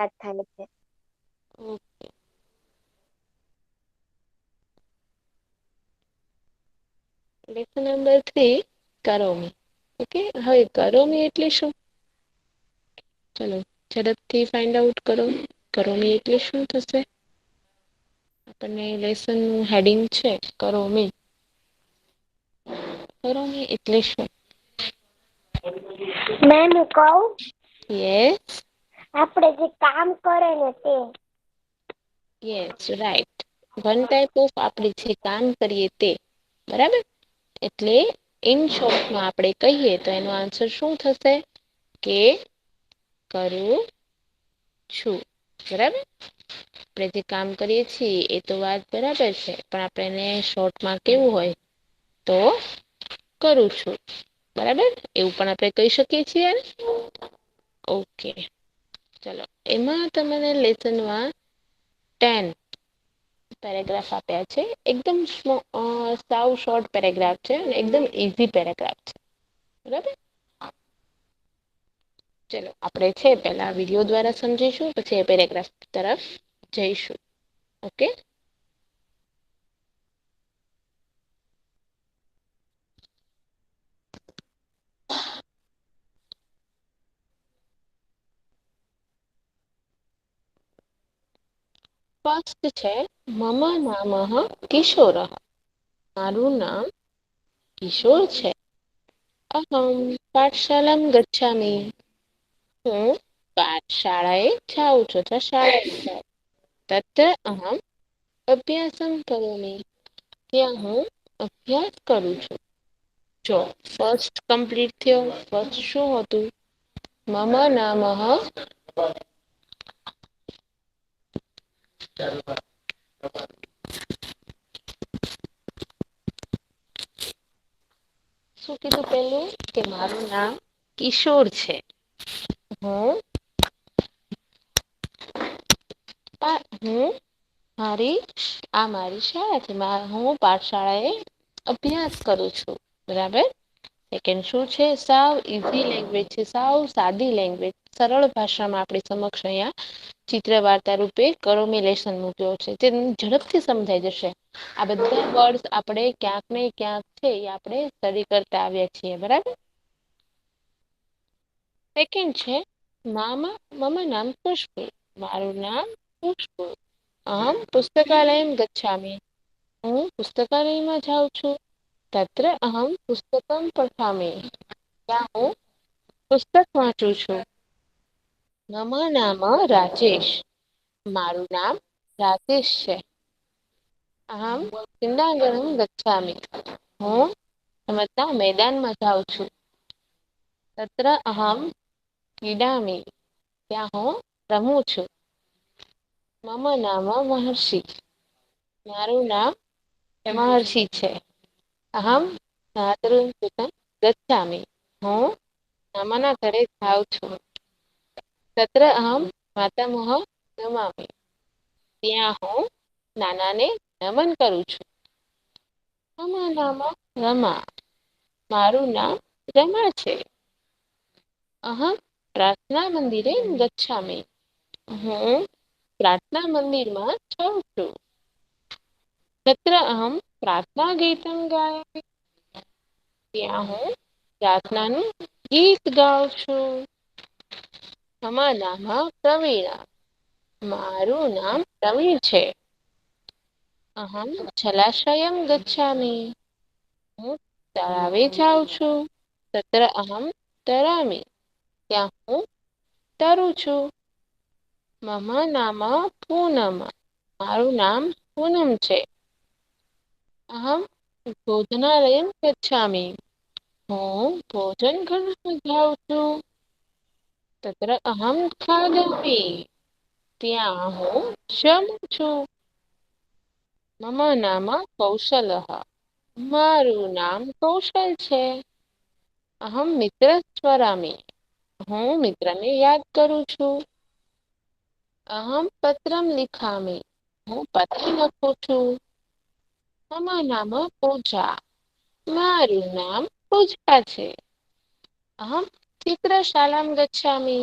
યાદ થાય છે. ઓકે. Lesson number 3 કરોમી. ઓકે, હવે કરોમી એટલે શું? ચલો ઝડપથી ફાઇન્ડ આઉટ કરો. કરોમી એટલે શું થશે? આપણને લેસનનું હેડિંગ છે કરોમી. કરોમી એટલે શું? મેમ હું કહું? યસ. આપણે જે કામ કરે ને તે. Yes right. One type of આપણે જે કામ કરીએ તે. બરાબર. એટલે ઇન શોર્ટમાં આપણે કહીએ તો એનો આન્સર શું થશે? કે કરું છું. બરાબર. આપણે જે કામ કરીએ છીએ એ તો વાત બરાબર છે, પણ આપણે એને શોર્ટમાં કેવું હોય? તો કરું છું. બરાબર, એવું પણ આપણે કહી શકીએ છીએ. ઓકે, ચલો એમાં તમને લેસનમાં 10 પેરેગ્રાફ આપ્યા છે. એકદમ સાવ શોર્ટ પેરેગ્રાફ છે અને એકદમ ઈઝી પેરેગ્રાફ છે. બરાબર. ચલો આપણે છે પેલા વિડીયો દ્વારા સમજીશું, પછી એ પેરેગ્રાફ તરફ જઈશું. ઓકે. ફર્સ્ટ છે મમ નામઃ કિશોરઃ. મારું નામ કિશોર છે. અહમ પાઠશાળામ ગચ્છામિ. હું પાઠશાળાએ જાઉં છું અથવા શાળાએ જાઉં. તત્ર અહમ અભ્યાસમ કરોમિ. ત્યાં હું અભ્યાસ કરું છું. જો ફર્સ્ટ કમ્પ્લીટ થયો. ફર્સ્ટ શું હતું? મમ નામઃ શું કીધું પેલું? કે મારું નામ કિશોર છે. હું મારી શાળા છે. હું પાઠશાળાએ અભ્યાસ કરું છું. બરાબર. સેકન્ડ શું છે? સાવ ઈઝી લેંગ્વેજ છે. સાવ સાદી લેંગ્વેજ. સરળ ભાષામાં આપણી સમક્ષ અહીંયા ચિત્ર વાર્તા રૂપે કરોમી લેસન મૂક્યો છે. તે ઝડપથી સમજાઈ જશે. આ બધા વર્ડ આપણે ક્યાંક ને ક્યાંક છે એ આપણે સ્ટડી કરતા આવ્યા છીએ. બરાબર. સેકન્ડ છે મમ નામ ખુશ્બુ. મારું નામ ખુશ્બુ. અહમ પુસ્તકાલયમ ગચ્છામિ. હું પુસ્તકાલયમાં જાઉં છું. તત્ર અહમ પુસ્તકમ પઠામિ. ત્યાં હું પુસ્તક વાંચું છું. મમ નામ રાજેશ. મારું નામ રાજેશ છે. અહમ ક્રીડાંગણમ ગચ્છામિ. હું રમતના મેદાનમાં જાઉં છું. તત્ર અહમ ક્રીડામિ. ત્યાં હું રમું છું. મમ નામ મહર્ષિ. મારું નામ મહર્ષિ છે. અહમ માતરમ પિતરમ ગચ્છામિ. હું મામાના ઘરે જાઉં છું. તત્ર અહમ માતામહ નમામિ. ત્યાં હું નાનાને નમન કરું છું. મમ નામ રમા. મારું નામ રમા છે. અહમ પ્રાર્થના મંદિરે ગચ્છામિ. હું પ્રાર્થના મંદિરમાં જાઉં છું. તત્ર અહમ પ્રાર્થના ગીતમ ગાયામિ. ત્યાં હું પ્રાર્થનાનું ગીત ગાઉં છું. મમ નામ પ્રવીણા. મારું નામ પ્રવીણ છે. અહમ જલાશયમ ગચ્છામિ. હું તળાવે જાઉં છું. તત્ર અહમ તરામિ. ત્યાં હું તરું છું. મમ નામ પૂનમ. મારું નામ પૂનમ છે. અહમ ભોજનાલયમ ગચ્છામિ. હું ભોજન ઘરમાં જાઉં છું. તત્ર અહમ ખાદામિ. ત્યાં હું જમું છું. મમ નામ કૌશલઃ. મારું નામ કૌશલ છે. અહમ મિત્ર સ્મરામિ. હું મિત્રને યાદ કરું છું. અહમ પત્રમ લિખામિ. હું પત્ર લખું છું. મમ નામ પૂજા. મારું નામ પૂજા છે. અહમ ચિત્રશાલામ ગચ્છામિ.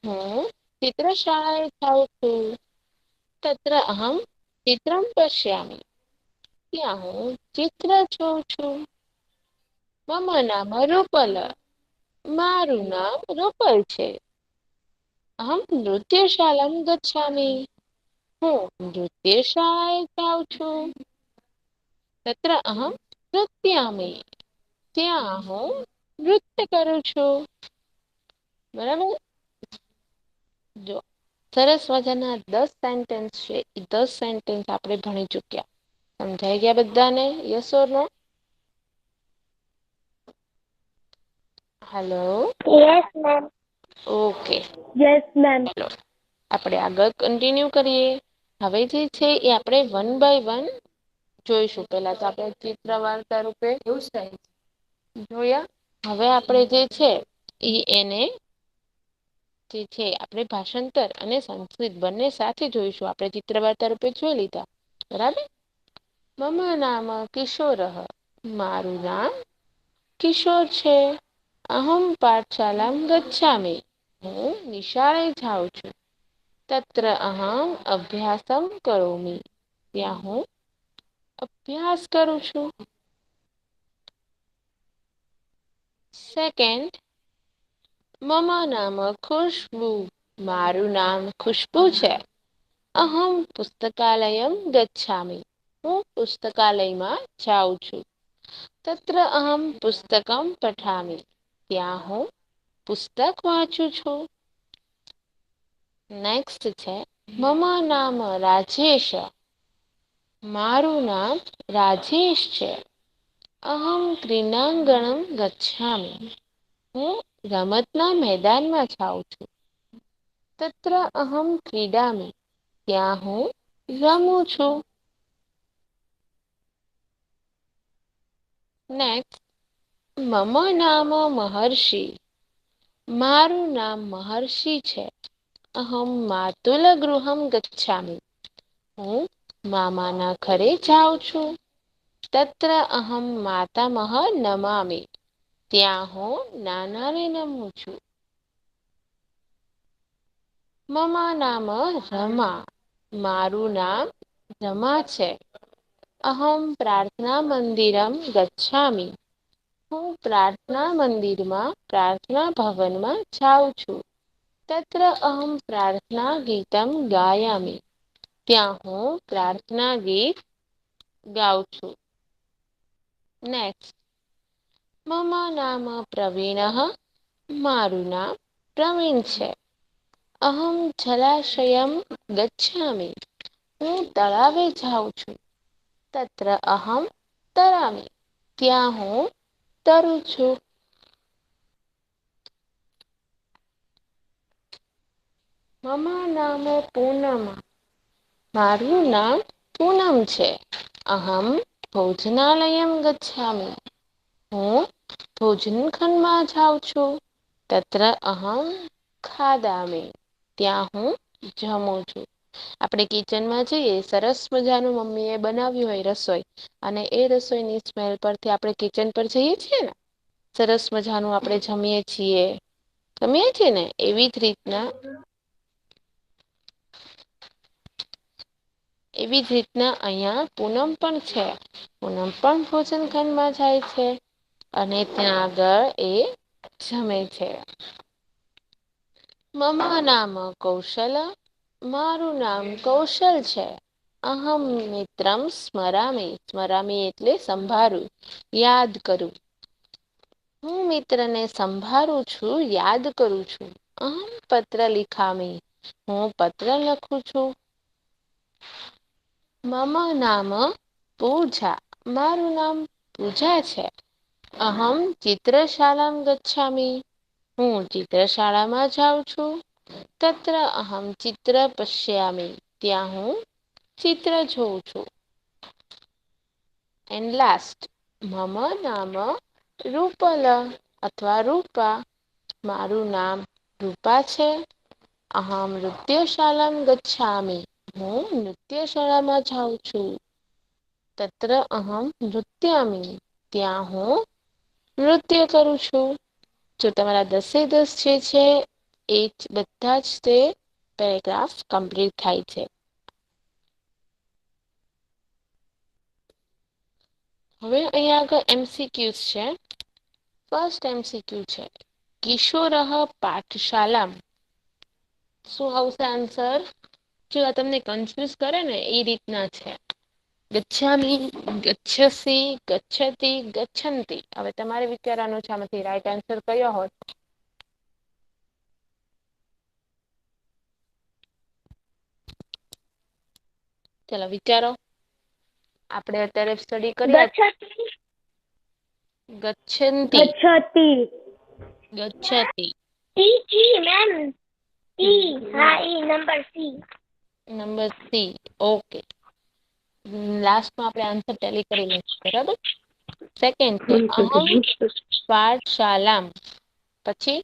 હું ચિત્રશાળાએ જાઉં છું. તત્ર અહમ ચિત્રમ પશ્યામિ. ત્યાં હું ચિત્ર જોઉં છું. મમ નામ રૂપલ. મારું નામ રૂપલ છે. અહમ નૃત્યશાળામ ગચ્છામિ. હું નૃત્યશાળાએ જાઉં છું. તત્ર અહમ નૃત્યામિ. ત્યાં હું નૃત્ય કરું છું. બરાબર. જો સરસ મજાના 10 સેન્ટેન્સ છે. એ 10 સેન્ટેન્સ આપણે ભણી ચૂક્યા. સમજાઈ ગયા બધાને? Yes or no? Hello. Yes ma'am. Okay. Yes ma'am. ચલો આપણે આગળ કન્ટિન્યુ કરીએ. હવે જે છે એ આપણે 1 બાય 1 જોઈશું. પહેલા તો આપણે ચિત્ર વાર્તા રૂપે જોયા. હવે આપણે જે છે એને જે છે આપણે ભાષાંતર અને સંસ્કૃત બંને સાથે જોઈશું. આપણે ચિત્ર વાર્તા રૂપે જોઈ લીધા. બરાબર. મમ નામ કિશોર. મારું નામ કિશોર છે. અહમ પાઠશાળામ ગચ્છામિ. હું નિશાળે જાઉં છું. તત્ર અહમ અભ્યાસમ કરોમિ. ત્યાં હું અભ્યાસ કરું છું. સેકન્ડ, મમ નામ ખુશ્બુ. મારું નામ ખુશ્બુ છે. અહમ પુસ્તકાલયમ ગચ્છામિ. હું પુસ્તકાલયમાં જાઉં છું. તત્ર અહમ પુસ્તકમ પઠામિ. ત્યાં હું પુસ્તક વાંચું છું. નેક્સ્ટ છે મમ નામ રાજેશ. મારું નામ રાજેશ છે. અહમ ક્રીડાંગણમ ગચ્છામિ. હું રમતના મેદાનમાં જાઉં છું. તત્ર અહમ ક્રીડામિ. ત્યાં હું રમું છું. નેક્સ્ટ, મમ નામ મહર્ષિ. મારું નામ મહર્ષિ છે. અહમ માતુલ ગૃહમ ગચ્છામિ. હું મામાના ઘરે જાઉં છું. તત્ર અહમ માતામહ નમામિ. ત્યાં હું નાનાને નમું છું. મમ નામ રમા. મારું નામ રમા છે. અહમ પ્રાર્થના મંદિરમ ગચ્છામિ. હું પ્રાર્થના મંદિરમાં પ્રાર્થના ભવનમાં જાઉં છું. તત્ર અહમ પ્રાર્થના ગીતમ ગાયામિ. ત્યાં હું પ્રાર્થના ગીત ગાઉં છું. નેક્સ્ટ, મમ નામ પ્રવીણ. મારું નામ પ્રવીણ છે. અહમ જલાશયમ ગચ્છામિ. હું તળાવે જાઉં છું. તત્ર અહમ તરામિ. ત્યાં હું તરું છું. મમ નામ પૂનમ. મારું નામ પૂનમ છે. અહમ ભોજનાલયમ ગચ્છામિ. હું ભોજન ખંડમાં જાઉં છું. તત્ર અહમ ખાદામિ. ત્યાં હું જમું છું. આપણે કિચનમાં જઈએ, સરસ મજાનું મમ્મી એ બનાવ્યું હોય રસોઈ, અને એ રસોઈની સ્મેલ પરથી આપણે કિચન પર જઈએ છીએ ને, સરસ મજાનું આપણે જમીએ છીએ. જમીએ છીએ ને, એવી જ રીતના અહીંયા પૂનમ પણ છે. પૂનમ પણ ભોજન ખંડમાં જાય છે. અને ત્યાં આગળ એ જમે છે. મમ નામ કૌશલ. મારું નામ કૌશલ છે. અહમ મિત્રમ સ્મરામી. સ્મરામી એટલે સંભારું, યાદ કરું. હું મિત્રને સંભાળું છું, યાદ કરું છું. અહમ પત્ર લિખામી. હું પત્ર લખું છું. મમ નામ પૂજા. મારું નામ પૂજા છે. અહમ ચિત્રશાળામ ગચ્છામિ. હું ચિત્રશાળામાં જાઉં છું. તત્ર અહમ ચિત્ર પશ્યામિ. ત્યાં હું ચિત્ર જોઉં છું. એન્ડ લાસ્ટ, મમ નામ રૂપલ અથવા રૂપા. મારું નામ રૂપા છે. અહમ નૃત્યશાળામ ગચ્છામિ. હું નૃત્યશાળામાં જાઉં છું. તત્ર અહમ નૃત્યામિ. ત્યાં હું નૃત્ય કરું છું. જો તમારા 10એ 10 જે છે એ બધા જ તે પેરેગ્રાફ કમ્પ્લીટ થાય છે. હવે અહીંયા આગળ MCQs છે. ફર્સ્ટ MCQ છે, કિશોરઃ પાઠશાલામ. શું આવશે આન્સર? જો આ તમને કન્ફ્યુઝ કરે ને એ રીતના છે. ગચ્છામિ, ગચ્છસી, ગચ્છતિ, ગચ્છન્તિ. હવે તમારે વિચારવાનું છે આમાંથી રાઈટ આન્સર કયો હોત. ચલો વિચારો. આપણે અત્યારે સ્ટડી કરીએ. ગચ્છન્તિ, ગચ્છતિ. ગચ્છતિ. ટી મેમ. ટી. હા ઈ number C. Number C. Okay. લાસ્ટમાં આપણે આન્સર ટેલી કરી લઈશું. બરાબર. સેકન્ડ છે અહમ પાઠશાલામ. પછી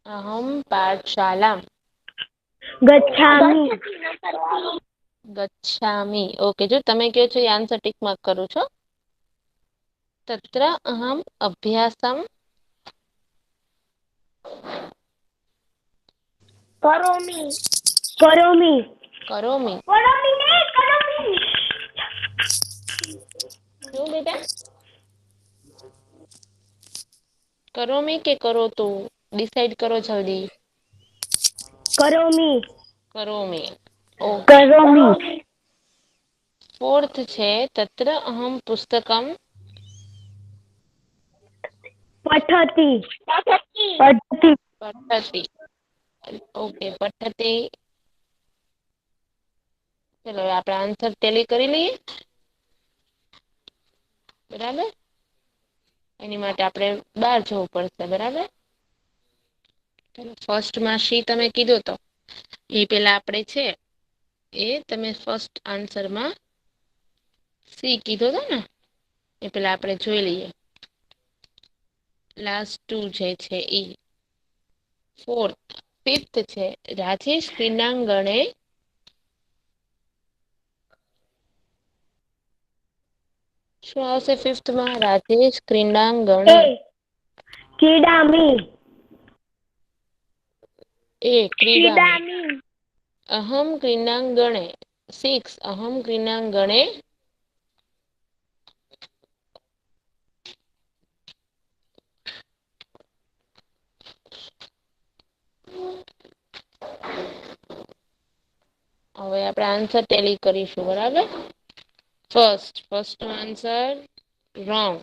અહમ પાઠશાલામ. ગચ્છામિ. ગચ્છામિ. ઓકે, જો તમે કહો છો એ આન્સર ટીક માર્ક કરું છો. તત્ર અહમ અભ્યાસમ કરોમિ. કરોમિ. કરોમિ. કરોમિ ને કરોમિ. શું બેટા? કરોમિ કે કરોતુ? ડિસાઈડ કરો જલ્દી. કરોમિ. કરોમિ. ઓકે. કરોમિ. ફોર્થ છે તત્ર અહમ પુસ્તકમ પઠતિ. પઠતિ. પઠતિ. ઓકે, પઠતિ. ચલો હવે આપણે આન્સર ટેલી કરી લઈએ. બરાબર. એની માટે આપણે બહાર જવું પડશે. બરાબર. ફર્સ્ટમાં સી તમે કીધો તો એ પેલા આપણે છે એ તમે ફર્સ્ટ આન્સરમાં સી કીધો હતો ને એ પેલા આપણે જોઈ લઈએ. લાસ્ટ 2 જે છે ઈ. ફોર્થ, ફિફ્થ છે રાજેશ ક્રીડાંગણે શું આવશે ફિફ્થમાં? રાજેશ ક્રીડાંગણે. એ ક્રીડામિ. એ ક્રીડામિ. ક્રીડામિ. અહમ ક્રીડાંગણે. 6 અહમ ક્રીડાંગણે હવે આપણે આન્સર ટેલી કરીશું. બરાબર. ફર્સ્ટ નો આન્સર રોંગ.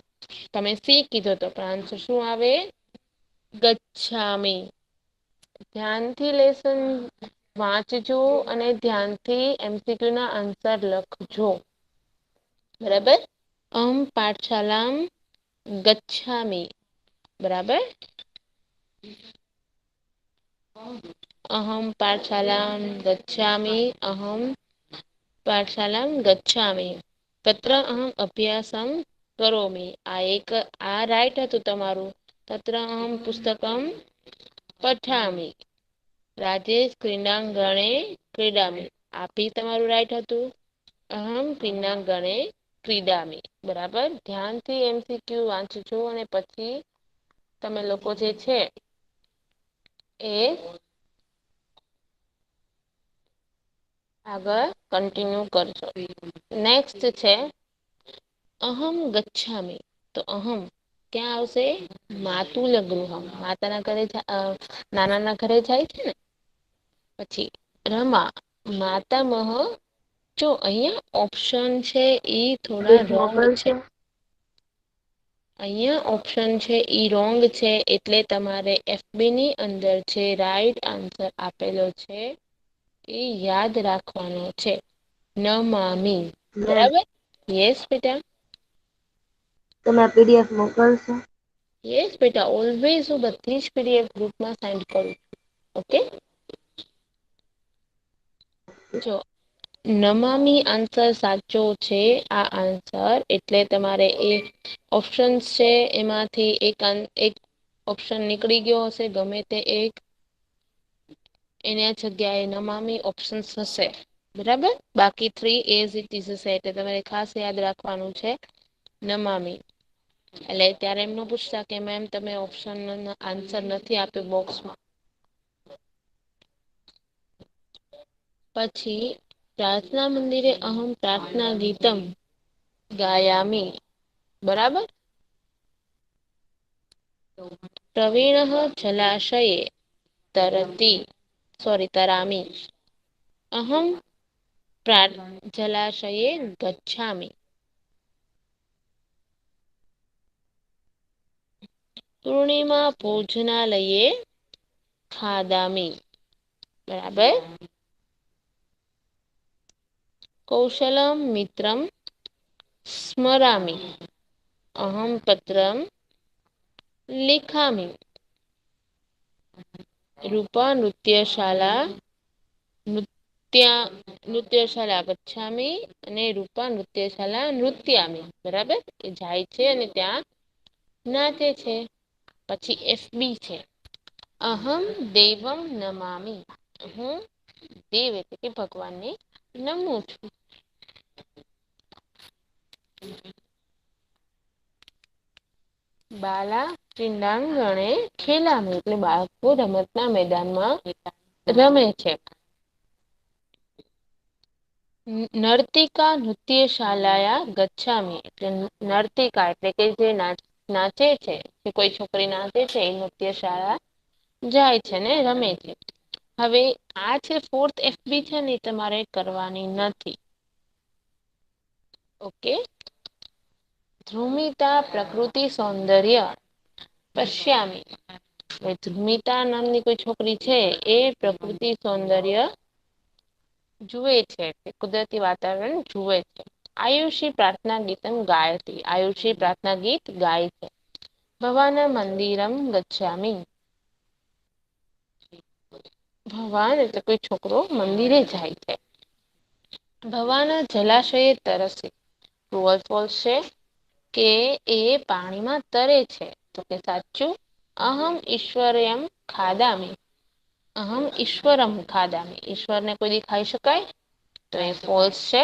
તમે સી કીધો તો પણ આન્સર શું આવે? ગચ્છામિ. ધ્યાનથી લેસન વાંચજો અને ધ્યાનથી MCQ ના આન્સર લખજો. બરાબર. અહમ પાઠશાલામ ગચ્છામિ. બરાબર. અહમ પાઠશાલામ ગચ્છામિ. અહમ પાઠશાલામ ગચ્છામિ. તત્ર અહમ અભ્યાસમ કરોમિ. આ રાઈટ હતું તમારું. તત્ર અહમ પુસ્તકમ પઠામિ. રાજેશ ક્રીડાંગણે ક્રીડામિ. આ બી તમારું રાઈટ હતું. અહમ ક્રીડાંગણે ક્રીડામિ. બરાબર. ધ્યાનથી MCQ વાંચજો અને પછી તમે લોકો જે છે એ આગળ કન્ટિન્યુ કરજો. નેક્સ્ટ છે અહમ ગચ્છામિ. તો અહમ ક્યાં આવશે? માતુલ ગૃહમ. માતાના ઘરે નાનાના ઘરે જાય છે ને. પછી રમા માતામહ. જો અહીંયા ઓપ્શન છે ઈ થોડા રોંગ છે. અહીંયા ઓપ્શન છે ઈ રોંગ છે એટલે તમારે FB ની અંદર જે રાઈટ આન્સર આપેલો છે એ યાદ રાખવાનો છે. નમામિ. બરાબર. યસ બેટા. તમે PDF મોકલશો? યસ બેટા. ઓલવેઝ હું બધી જ PDF ગ્રુપમાં સેન્ડ કરું છું. ઓકે. જો નમામી આન્સર સાચો છે. આ આન્સર એટલે તમારે એ ઓપ્શન્સ છે એમાંથી એક ઓપ્શન નીકળી ગયો હશે. ગમે તે એક એના જગ્યાએ નમામી ઓપ્શન્સ હશે. બરાબર. બાકી 3 એઝ ઇટ ઇઝ હશે એટલે તમારે ખાસ યાદ રાખવાનું છે નમામી. એટલે ત્યારે એમ ન પૂછતા કે મેમ તમે ઓપ્શન આન્સર નથી આપ્યો બોક્સમાં. પછી પ્રાર્થના મંદિરે અહમ પ્રાર્થના ગીતમ ગાયામી. બરાબર. પ્રવીણ જલાશયે તરામી. અહમ જલાશયે ગચ્છામિ. પૂર્ણિમા ભોજનાલયે ખાદામી. બરાબર. કૌશલમ મિત્રમ સ્મરામી. અહમ પત્રમ લિખામી. રૂપા નૃત્યશાલા નૃત્યશાલા ગચ્છામિ અને રૂપા નૃત્યશાલા નૃત્યામિ. બરાબર. એ જાય છે અને ત્યાં નાચે છે. પછી એફબી છે. અહમ દેવમ નમામિ. હું દેવ એટલે કે ભગવાનને નમું છું. બાલા ક્રીડાંગણે ખેલામી એટલે બાળકો રમતના મેદાનમાં રમે છે. નર્તિકા નૃત્યશાલાયા ગચ્છામી એટલે નર્તિકા એટલે કે જે નાચે છે કે કોઈ છોકરી નાચે છે એ નૃત્ય શાળા જાય છે ને રમે છે. હવે આ છે ફોર્થ એફબી છે ને તમારે કરવાની નથી. ઓકે. ધ્રુમિતા પ્રકૃતિ સૌંદર્ય પશ્યામી. ધ્રુમિતા નામની કોઈ છોકરી છે એ પ્રકૃતિ સૌંદર્ય જુએ છે કે કુદરતી વાતાવરણ જુએ છે. આયુષી પ્રાર્થના ગીતમ ગાયતી. આયુષી પ્રાર્થના ગીત ગાય છે. ભવાન મંદિરમ ગચ્છામી. ભવાન એટલે કોઈ છોકરો મંદિરે જાય છે. ભવાન જલાશયે તરસે. ટ્રુઅલ ફોલ્સ છે કે એ પાણીમાં તરે છે. તો કે સાચું. અહમ ઈશ્વર્યમ ખાદામી. અહમ ઈશ્વરમ ખાદામી. ઈશ્વરને કોઈ દી ખાઈ શકાય? તો એ ફોલ્સ છે.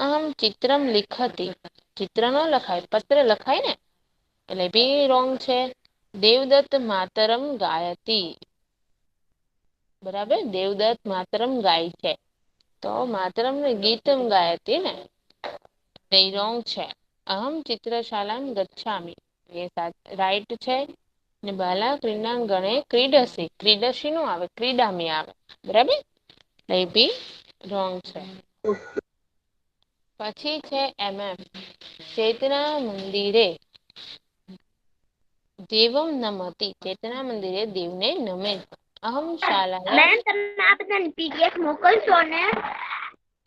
અહમ ચિત્રમ લિખતી. ચિત્ર ન લખાય પત્ર લખાય ને એટલે બી રોંગ છે. દેવદત્ત માતરમ ગાયતી. બરાબર. દેવદત્ત માતરમ ગાય છે. તો માતરમ ને ગીતમ ગાયતી ને એ રોંગ છે. અહમ ચિત્રશાળામ ગચ્છામી એ રાઈટ છે. ને બાલા ક્રીડાંગણે ક્રીડસી. ક્રીડસી નો આવે ક્રીડામી આવે. બરાબર. એ બી રોંગ છે. પછી છે ચેતના મંદિરે દેવમ નમતી. ચેતના મંદિરે દેવને નમે. અહમ શાલાયા મેમ તમે આ બધાની પીડીએફ મોકલશો ને?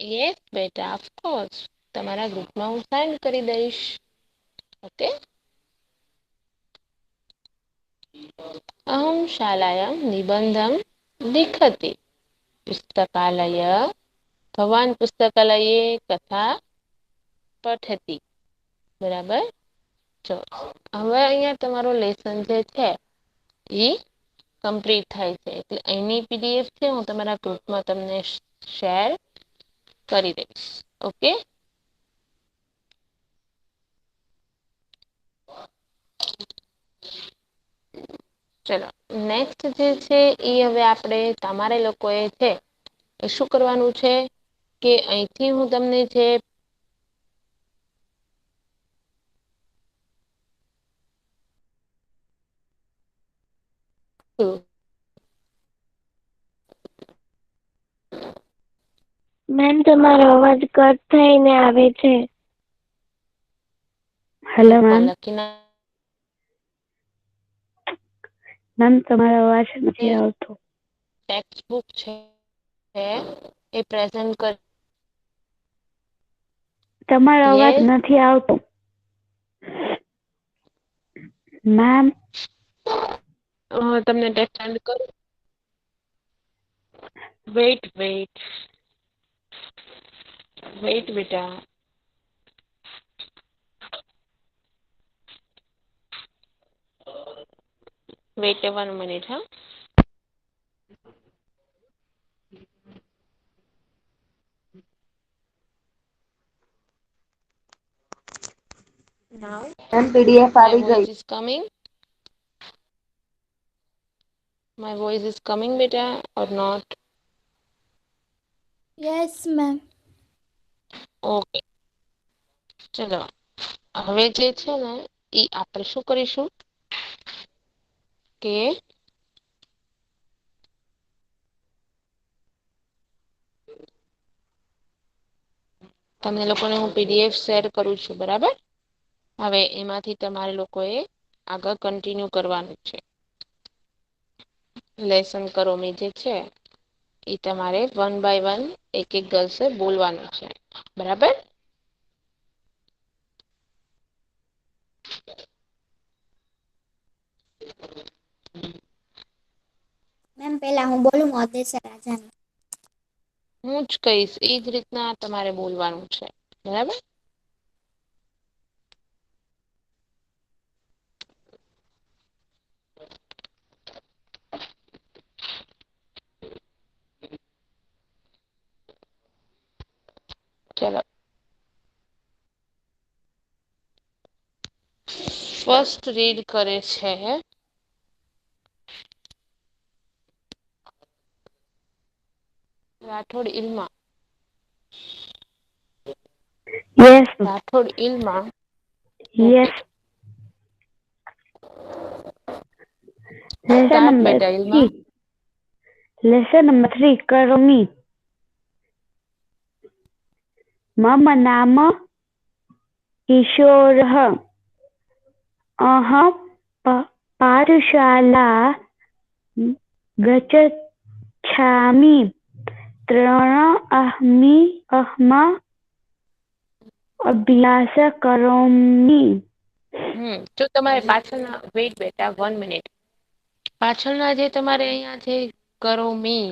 યસ બેટા ઓફકોર્સ. તમારા ગ્રુપમાં હું સેન્ડ કરી દઈશ. ઓકે. અહમ શાલાયામ નિબંધમ લિખતી. પુસ્તકાલય ભવાન પુસ્તકાલયે કથા પઠતી. બરાબર. જો હવે અહિયાં તમારો લેસન જે છે એ કમ્પ્લીટ થાય છે. એટલે એની પીડીએફ છે હું તમારા ગ્રુપમાં તમને શેર કરી દઈશ. ઓકે. ચલો નેક્સ્ટ જે છે એ હવે આપણે તમારે લોકો એ છે શું કરવાનું છે કે અહીંથી હું તમને જે મેમ તમારો અવાજ કટ થઈને આવે છે. હેલો ગ્રુપમાં મેમ. લખીને મેમ તમારો અવાજ નથી આવતો. ટેક્સ્ટ બુક છે એ પ્રેઝન્ટ કર. તમારો અવાજ યસ નથી આવતો. મેમ તમને ટેક્સ્ટ સેન્ડ કરું. વેઇટ બેટા. વેઇટ 1 મિનિટ હા. Now મેમ પીડીએફ my આવી ગઈ. voice is coming. My voice is coming, beta, or not? Yes ma'am. Okay, ચલો હવે જે છે ને એ આપણે શું કરીશું કે તમને લોકોને હું પીડીએફ શેર કરું છું, બરાબર? હવે એમાંથી તમારે લોકોએ આગળ કન્ટિન્યુ કરવાનું છે. લેસન કરો મી જે છે એ તમારે 1 by 1 એક એક ગર્લ્સે બોલવાનું છે, બરાબર? મેમ પહેલા હું બોલું મોદેશ રાજાને. હું જ કહીશ એ જ રીતના તમારે બોલવાનું છે, બરાબર? ચલો ફર્સ્ટ રીડ કરે છે Rathod Ilma. Yes Rathod Ilma. Okay, yes. Lesson start number બેટા ઇલ્મા. 3. લેસન નંબર 3 કરો મી. मम नाम किशोरः। अहं पाठशाला गच्छामि। अहम् अभ्यास करोमि। જો તમારે પાછળના વેઇટ બેટા 1 મિનિટ પાછળના જે તમારે અહીંયા જે કરો મી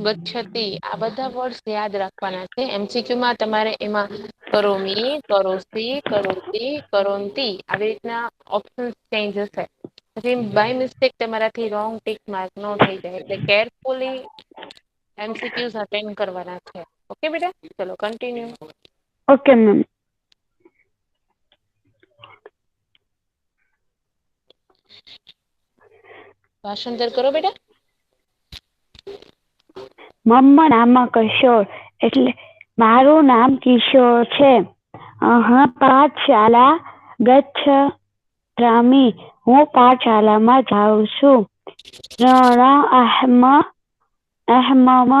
ગચ્છતી આ બધા વર્ડ્સ યાદ રાખવાના છે. એમસીક્યુમાં તમારે એમાં કરોમી, કરોસી, કરોતી, કરોંતી આવી રીતના ઓપ્શન ચેન્જ હશે. પછી બાય મિસ્ટેક તમારાથી રોંગ ટિક માર્ક ન થઈ જાય એટલે કેરફુલી એમસીક્યુઝ અટેન્ડ કરવાના છે. ઓકે બેટા, ચલો કન્ટિન્યુ. Okay ma'am. ભાષાંતર કરો બેટા. મમ નામ કિશોર એટલે મારું નામ કિશોર છે. અહં પાઠશાલા ગચ્છામિ. હું પાઠશાલામાં જાઉં છું. અહમમ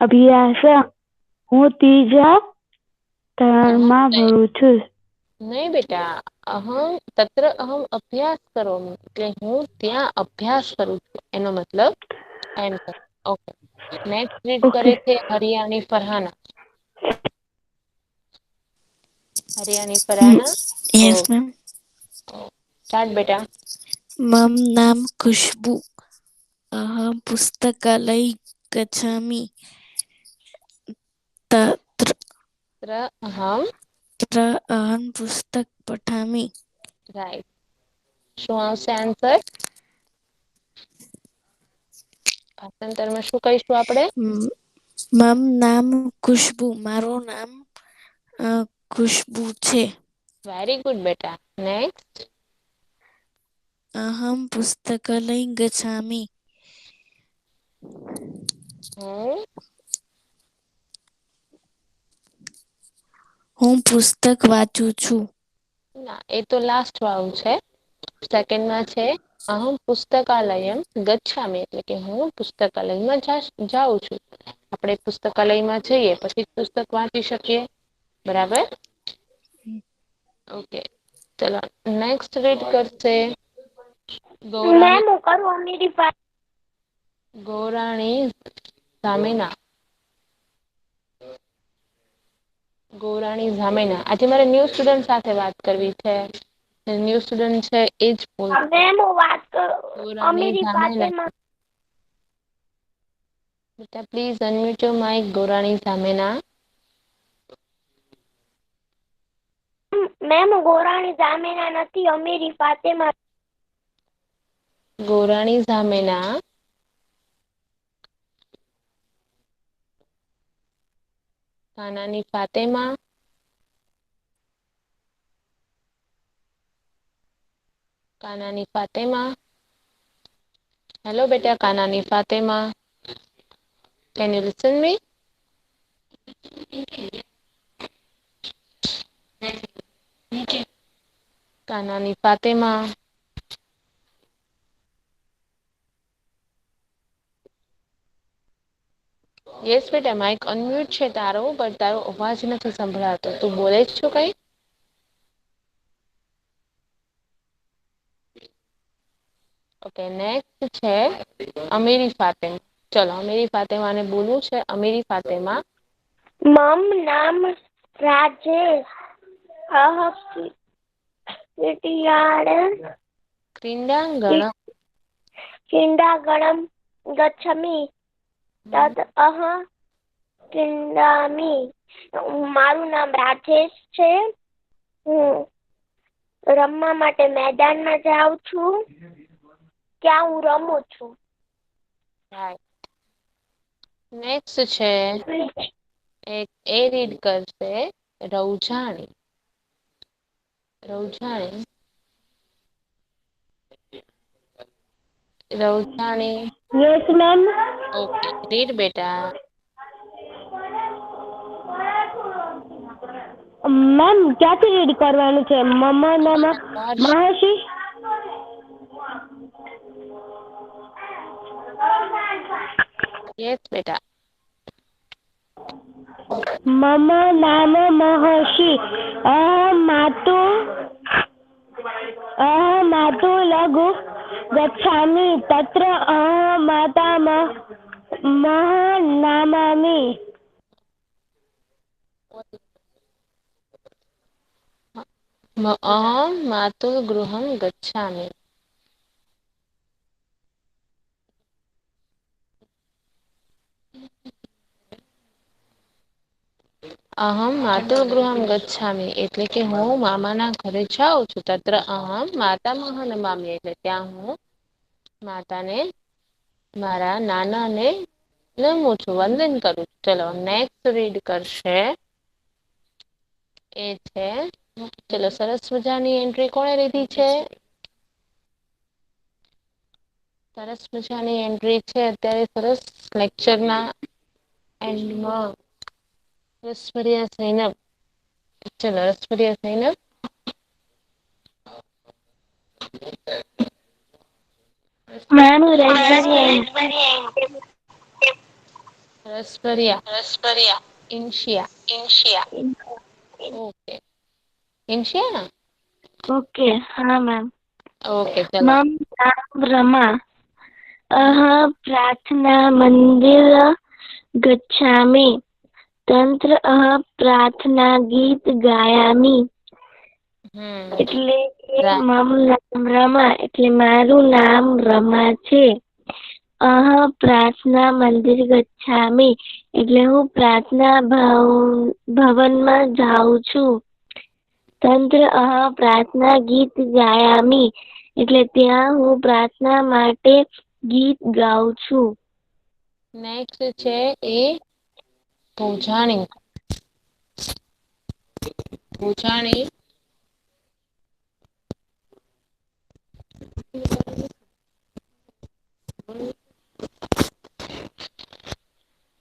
અભ્યાસ. હું ત્રીજા ધોરણમાં ભણું છું. નહીં બેટા, તત્ર અહમ અભ્યાસ કરોમી એટલે હું ત્યાં અભ્યાસ કરું છું એનો મતલબ એમ છે. ઓકે, નેક્સ્ટ રીડ ઓકે કરે છે Hariyani Farhana. Hariyani Farhana. Yes ma'am. Start બેટા. મમ નામ ખુશ્બુ. અહમ પુસ્તકાલય ગચ્છામિ. તત્ર ત્ર અહમ અહમ પુસ્તક પઠામિ. રાઈટ. શું આવશે આન્સર? ભાષાંતરમાં શું કહીશું આપણે? મમ નામ ખુશ્બુ. મારું નામ ખુશ્બુ છે. વેરી ગુડ બેટા. નેક્સ્ટ. અહમ પુસ્તકાલય ગચ્છામિ. હું હું પુસ્તક વાંચું છું. ના, એ તો લાસ્ટ વાળું છે. સેકન્ડમાં છે અહમ પુસ્તકાલયમ ગચ્છામિ એટલે કે હું પુસ્તકાલયમાં જાઉં છું. આપણે પુસ્તકાલયમાં જઈએ પછી પુસ્તક વાંચી શકીએ, બરાબર? ઓકે, ચલો નેક્સ્ટ રીડ કરશે મેમ ગૌરાણી. હું કરું અમીરી પાસે. ગૌરાણી ઝામેના. ગૌરાણી ઝામેના. આજે મારે ન્યૂ સ્ટુડન્ટ સાથે વાત કરવી છે. ન્યૂ સ્ટુડન્ટ છે એ જ બોલશે. મેમ હું વાત કરું ગૌરાણી અમીરી ઝામેલા. ફાતેમા. બેટા please unmute your mic Gaurani Zamena. Ma'am હું ગોરાણી જામેના નથી, અમીરી ફાતેમા. ગૌરાણી ઝામેના. કાનાની ફાતેમા. કાનાની ફાતેમા. હેલો બેટા, Kanani Fatema. Can you listen me? Kanani Fatema. Yes બેટા, માઇક અનમ્યુટ છે તારો, પણ તારો અવાજ નથી સંભળાતો. તું બોલે જ છો કઈ? ઓકે, નેક્સ્ટ છે અમીરી ફાતેમા. ચલો, અમીરી ફાતેમાને બોલવું છે. અમીરી ફાતેમા. મમ નામ રાજેશ. ક્રીડાંગણ. ક્રીડાંગણમ ગચ્છામિ. તદ ક્રીડામિ. મારું નામ રાજેશ છે. હું રમવા માટે મેદાનમાં જાઉં છું. ત્યાં હું રમું છું. નેક્સ્ટ છે એક એ રીડ કરશે Raujani. Raujani. Raujani. Yes ma'am. Okay, read બેટા. મેમ ક્યાંથી રીડ કરવાનું છે? મમ્મા નામ મહર્ષિ. યસ બેટા. મમ નામ મહર્ષિ. માતુ લઘુ ગચ્છામિ. તત્ર માતામહ નમામિ. અહં માતુઃ ગૃહં ગચ્છામિ. અહમ માતુઃ ગૃહં ગચ્છામિ એટલે કે હું મામાના ઘરે જાઉં છું. તત્ર અહમ માતામહ નમામિ એટલે ત્યાં હું માતાને, મારા નાનાને નમું છું, વંદન કરું છું. ચલો, નેક્સ્ટ રીડ કરશે એ છે, ચલો, સરસ મજાની એન્ટ્રી કોણે લીધી છે? સરસ મજાની એન્ટ્રી છે અત્યારે સરસ લેક્ચરના એન્ડમાં. રસભર્યા સૈનબ. ચલો, રસભર્યા સૈનબ. મેમ રસભર્યા ઇન્શિયા. ઓકે, ઇન્શિયા. ઓકે, હા મેમ. ઓકે, ચલો. મમ નામ रमा. પ્રાર્થના મંદિર ગચ્છામિ. તંત્ર પ્રાર્થના ગીત ગાયામિ. એટલે મમ નામ रमा એટલે મારું નામ रमा છે. પ્રાર્થના મંદિર ગચ્છામિ એટલે હું પ્રાર્થના ભવનમાં જાઉં છું. તંત્ર પ્રાર્થના ગીત ગાયામિ એટલે ત્યાં હું પ્રાર્થના માટે ગીત ગાઉં છું. નેક્સ્ટ છે એ પૌજાણી. પૌજાણી.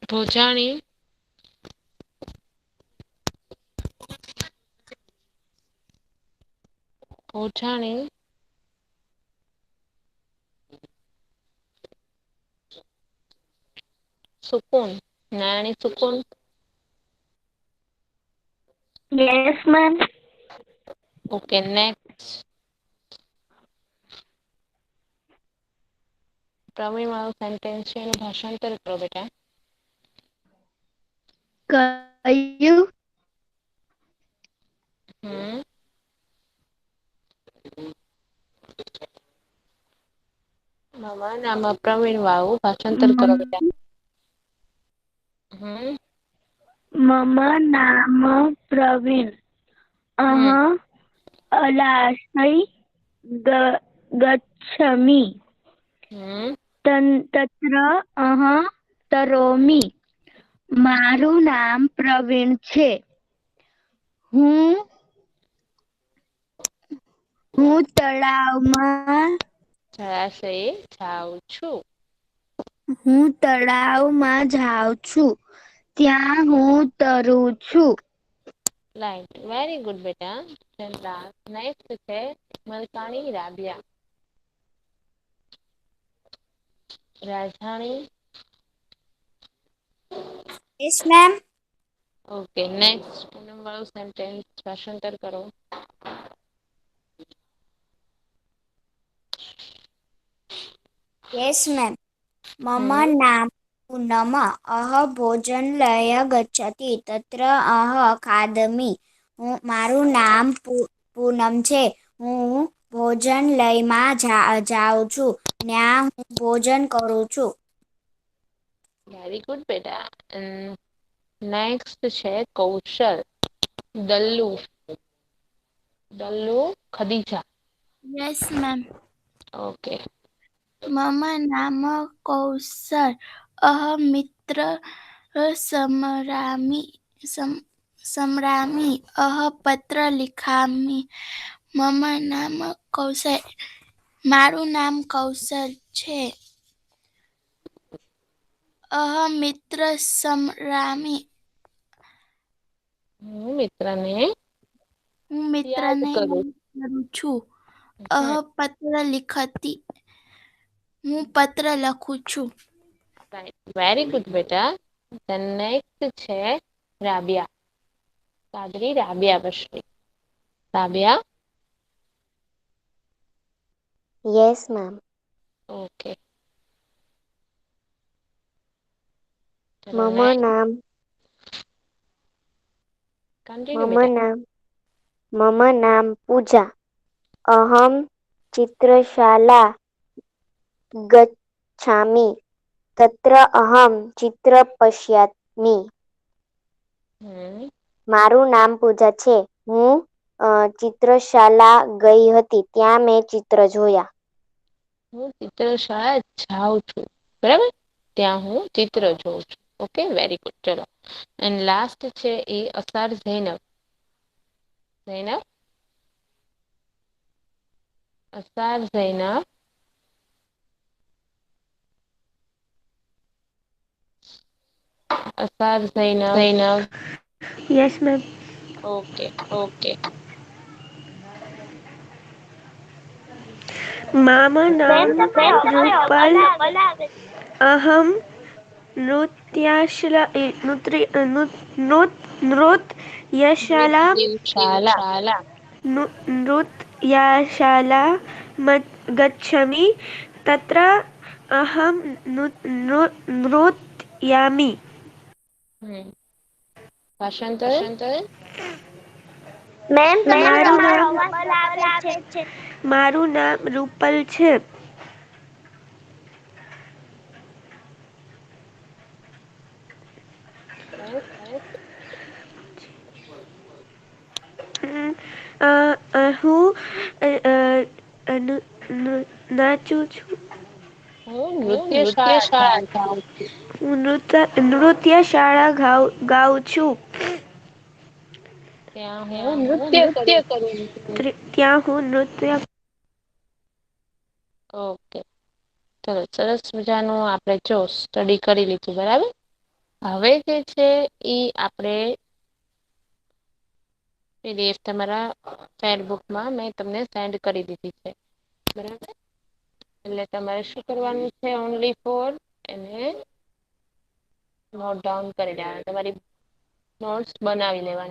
પૌજાણી. Paujani. Sukoon. Nani Sukoon. Yes ma'am. Okay, next. Pravin વાળું સેન્ટેન્સ છે એનું ભાષાંતર કરો બેટા. કયું? મામા નામ પ્રવીણ વાળું ભાષાંતર કરો બેટા. મમ નામ પ્રવીણ. અલાશય ગચ્છમિ. તત્ર તરોમિ. મારું નામ પ્રવીણ છે. હું હું તળાવમાં જળાશયે જાઉં છું. હું તળાવમાં જાઉં છું. ત્યાં હું તરું છું. રાઈટ, વેરી ગુડ બેટા. નેક્સ્ટ છે Malkani Rabiya. Rajdhani. Yes ma'am. Okay, next Poonam વાળું સેન્ટેન્સ ભાષાંતર કરો. Yes ma'am. મમ હમ નામ પૂનમ ભોજનલય ગચ્છતિ તત્ર ખાદમી. મારું નામ પૂનમ છે. હું ભોજનલયમાં જાઉં છું. ત્યાં હું ભોજન કરું છું. વેરી ગુડ બેટા. નેક્સ્ટ છે Kaushal. Dallu. Khadija. Yes ma'am. Okay. મમ નામ કૌશલ મિત્ર સમરામી પત્ર લિખામી. મમ નામ કૌશલ. મારું નામ કૌશલ છે. મિત્ર સમરામી. હું મિત્રને હું યાદ મિત્રને કરું. કરું છું. હમ, પત્ર લિખતી. હું પત્ર લખું છું. વેરી ગુડ બેટા. નેક્સ્ટ છે Rabiya. Sadri Rabiya Bashri. Rabiya. Yes ma'am. Okay. ચલો મમ નેક્સ્ટ નામ કન્ટિન્યુ બેટા. મમ નામ પૂજા. અહમ ચિત્રશાલા ગચ્છામિ. તત્ર અહમ ચિત્ર પશ્યામિ. મારું નામ પૂજા છે. હું ચિત્રશાલા ગઈ હતી. ત્યાં મેં ચિત્ર જોયા. હું ચિત્રશાળા જાઉં છું. બરાબર, ત્યાં હું ચિત્ર જોઉં છું. Okay, very good. ચલો, એન્ડ લાસ્ટ છે એ Asar Zainab. Asar Zainab. Asar Zainab. Yes ma'am. Okay. મમ નામ મેમ તમને રૂપલ. અવાજ આવે છે. અહમ શાલા. નૃત્યશાલા ગચ્છામિ. તત્ર અહમ નૃત્યામિ. ભાષાંતર. મેમ તમને મારું તમારો નામ અવાજ ડબલ આવે છે. મારું નામ રૂપલ છે. હું નાચું છું. હું નૃત્યશાળા જાઉં છું. હું નૃત્યશાળા ગાઉં છું. ત્યાં હું નૃત્ય કરું છું. ત્યાં હું નૃત્ય. ઓકે, ચલો, સરસ મજાનું આપણે જો સ્ટડી કરી લીધું. બરાબર, હવે જે છે એ આપણે પીડીએફ તમારા ફેરબુકમાં મેં તમને સેન્ડ કરી દીધી છે. બરાબર, એટલે તમારે શું કરવાનું છે? ઓનલી ફોર એને નોટ ડાઉન કરી લેવાનું. તમારી નોટ્સ બનાવી લેવાની.